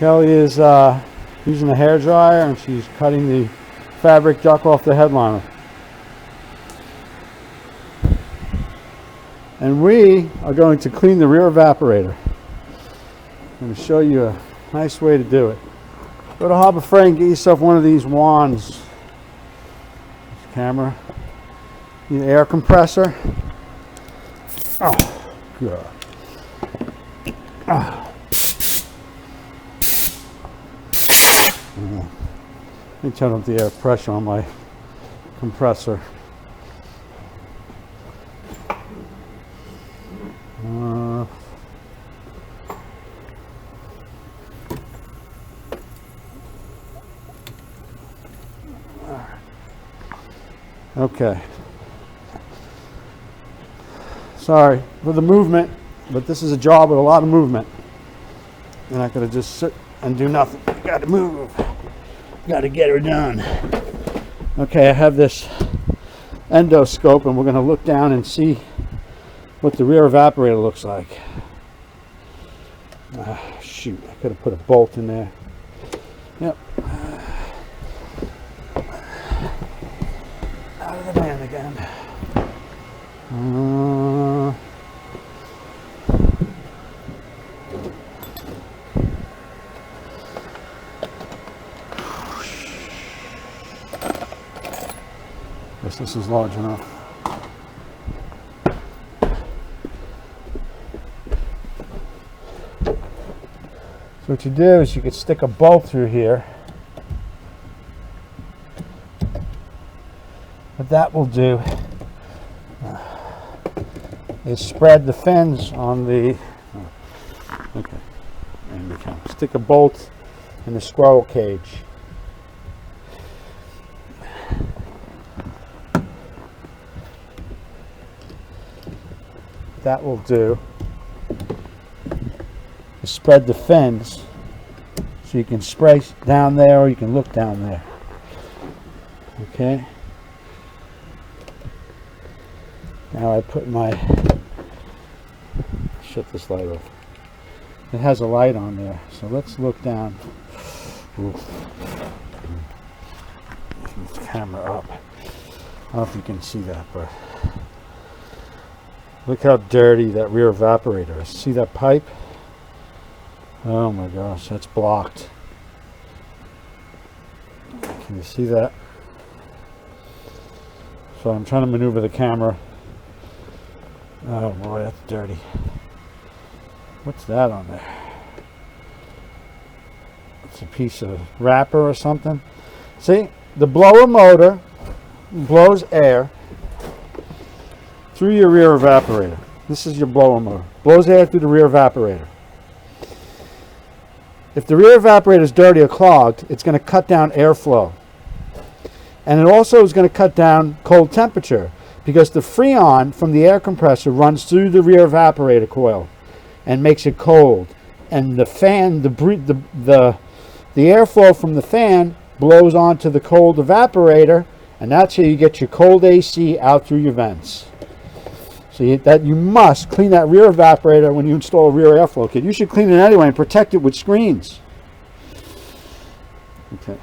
Kelly is using a hair dryer and she's cutting the fabric duct off the headliner. And we are going to clean the rear evaporator. I'm going to show you a nice way to do it. Go to Harbor Freight and get yourself one of these wands. This camera. Need an air compressor. Oh, God. Let me turn up the air pressure on my compressor. Okay. Sorry for the movement, but this is a job with a lot of movement. You're not going to just sit and do nothing. You got to move. You got to get her done. Okay, I have this endoscope, and we're going to look down and see what the rear evaporator looks like. Shoot, I could have put a bolt in there. Yep. Out of the van again. Guess this is large enough. So what you do is you could stick a bolt through here. What that will do is spread the fins on the, okay, and we can stick a bolt in the squirrel cage. That will do is spread the fins so you can spray down there or you can look down there. Okay. Now I put my, shut this light off. It has a light on there, so let's look down. Oof. Move the camera up. I don't know if you can see that, but look how dirty that rear evaporator is. See that pipe? Oh my gosh, that's blocked. Can you see that? So I'm trying to maneuver the camera. Oh boy, that's dirty. What's that on there? It's a piece of wrapper or something. See, the blower motor blows air through your rear evaporator. This is your blower motor. Blows air through the rear evaporator. If the rear evaporator is dirty or clogged, it's going to cut down airflow. And it also is going to cut down cold temperature, because the freon from the air compressor runs through the rear evaporator coil and makes it cold. And the fan, the airflow from the fan blows onto the cold evaporator, and that's how you get your cold AC out through your vents. So you must clean that rear evaporator when you install a rear airflow kit. You should clean it anyway and protect it with screens. Okay.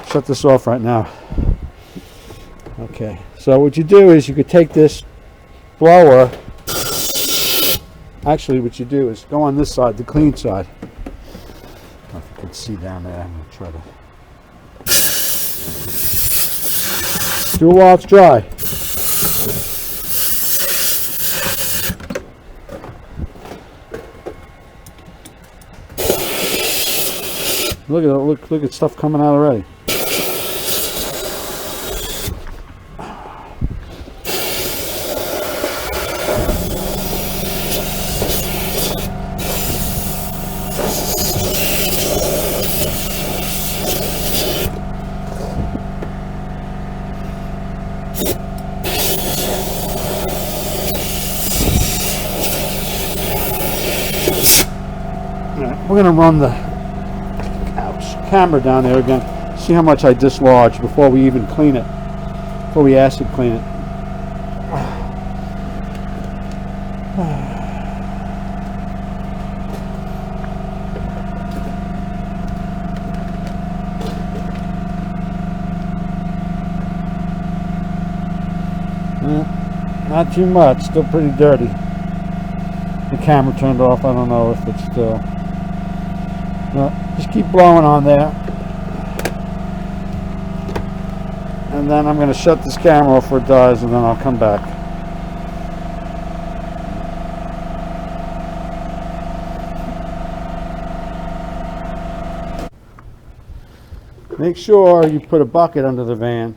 Shut this off right now. Okay. So what you do is you could take this blower. Actually, what you do is go on this side, the clean side. I don't know if you can see down there. I'm going to try to do it while it's dry. Look at it, look at stuff coming out already. We're going to run the camera down there again, see how much I dislodge before we even clean it, before we acid clean it. Not too much, still pretty dirty. The camera turned off, I don't know if it's still. No, just keep blowing on there. And then I'm going to shut this camera off before it dies, and then I'll come back. Make sure you put a bucket under the van,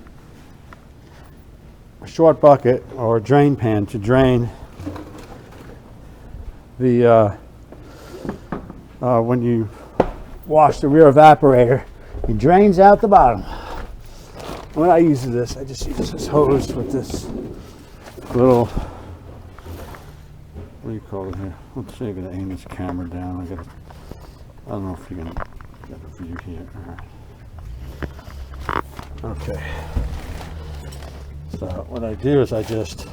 a short bucket or a drain pan to drain the when you wash the rear evaporator, it drains out the bottom. When I use this, I just use this hose with this little, what do you call it here? Let's see, I'm going to aim this camera down. I don't know if you're going to get a view here. All right. Okay. So what I do is I just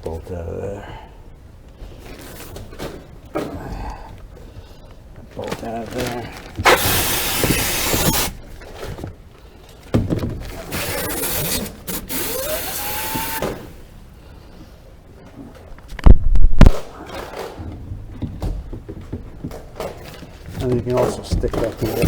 bolt out of there. Bolt out of there. And you can also stick that to there.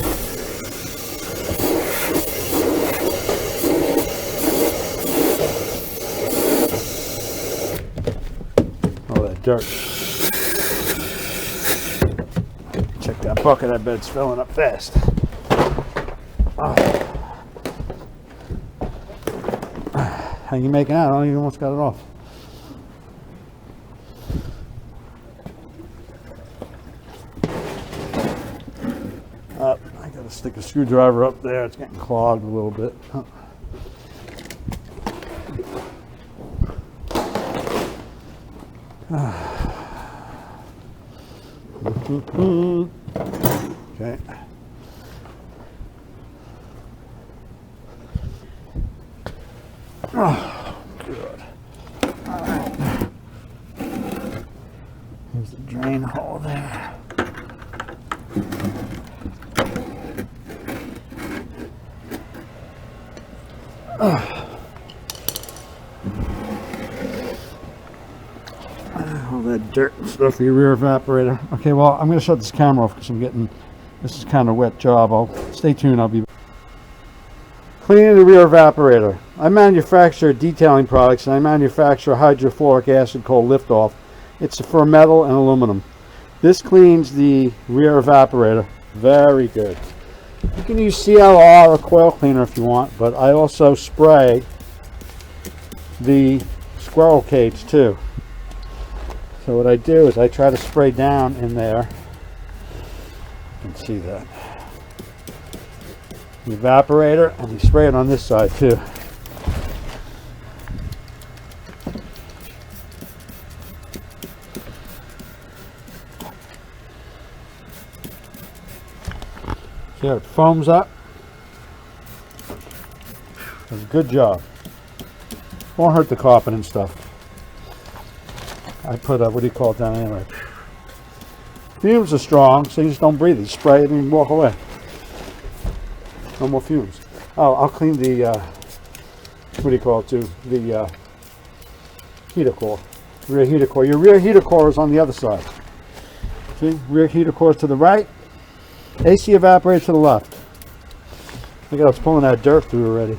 Dirt. Check that bucket, I bet it's filling up fast. Oh. How you making out? Oh, you almost got it off. I gotta stick a screwdriver up there, it's getting clogged a little bit. Oh. Okay. Oh, good. All right. Here's the drain hole there. All that dirt and stuff for your rear evaporator. Okay, well, I'm going to shut this camera off because this is kind of a wet job. Stay tuned, I'll be back. Cleaning the rear evaporator. I manufacture detailing products, and I manufacture hydrofluoric acid called Liftoff. It's for metal and aluminum. This cleans the rear evaporator very good. You can use CLR or coil cleaner if you want, but I also spray the squirrel cage too. So what I do is I try to spray down in there. You can see that. The evaporator, and you spray it on this side too. See how it foams up? Does a good job. Won't hurt the carpet and stuff. I put a, what do you call it down anyway? Fumes are strong, so you just don't breathe it. You spray it and you walk away. No more fumes. Oh, I'll clean the, what do you call it too? The heater core. Rear heater core. Your rear heater core is on the other side. See? Rear heater core is to the right. AC evaporator to the left. Look at it's pulling that dirt through already.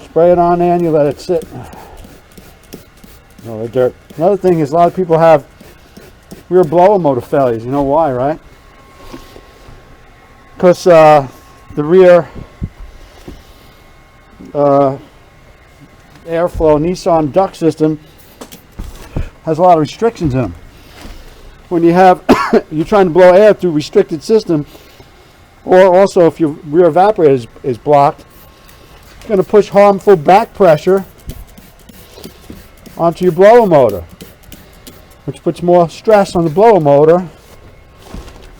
Spray it on there and you let it sit. No, the dirt. Another thing is a lot of people have rear blower motor failures. You know why, right? Because the rear airflow Nissan duct system has a lot of restrictions in them. When you have you're trying to blow air through restricted system, or also if your rear evaporator is blocked, going to push harmful back pressure onto your blower motor, which puts more stress on the blower motor,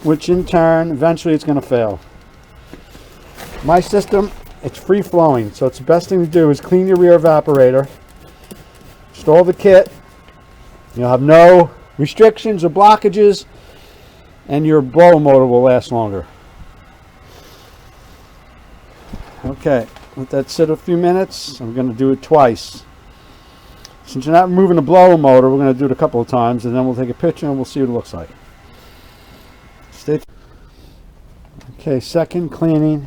which in turn, eventually it's going to fail. My system, it's free flowing, so it's the best thing to do is clean your rear evaporator, install the kit, you'll have no restrictions or blockages, and your blower motor will last longer. Okay, let that sit a few minutes. I'm going to do it twice. Since you're not moving the blower motor, we're going to do it a couple of times, and then we'll take a picture and we'll see what it looks like. Okay, second cleaning.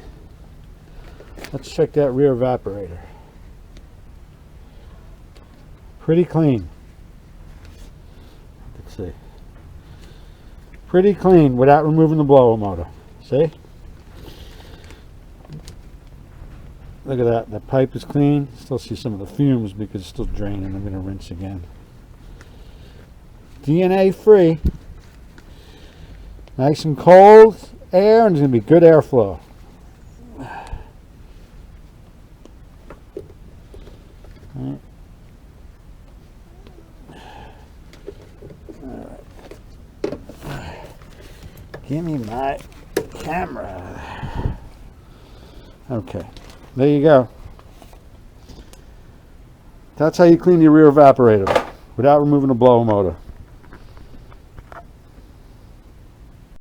Let's check that rear evaporator. Pretty clean. Let's see. Pretty clean without removing the blower motor. See? Look at that. That pipe is clean. Still see some of the fumes because it's still draining. I'm going to rinse again. DNA free. Nice and cold air, and there's going to be good airflow. All right. Give me my camera. Okay. There you go. That's how you clean your rear evaporator without removing the blower motor.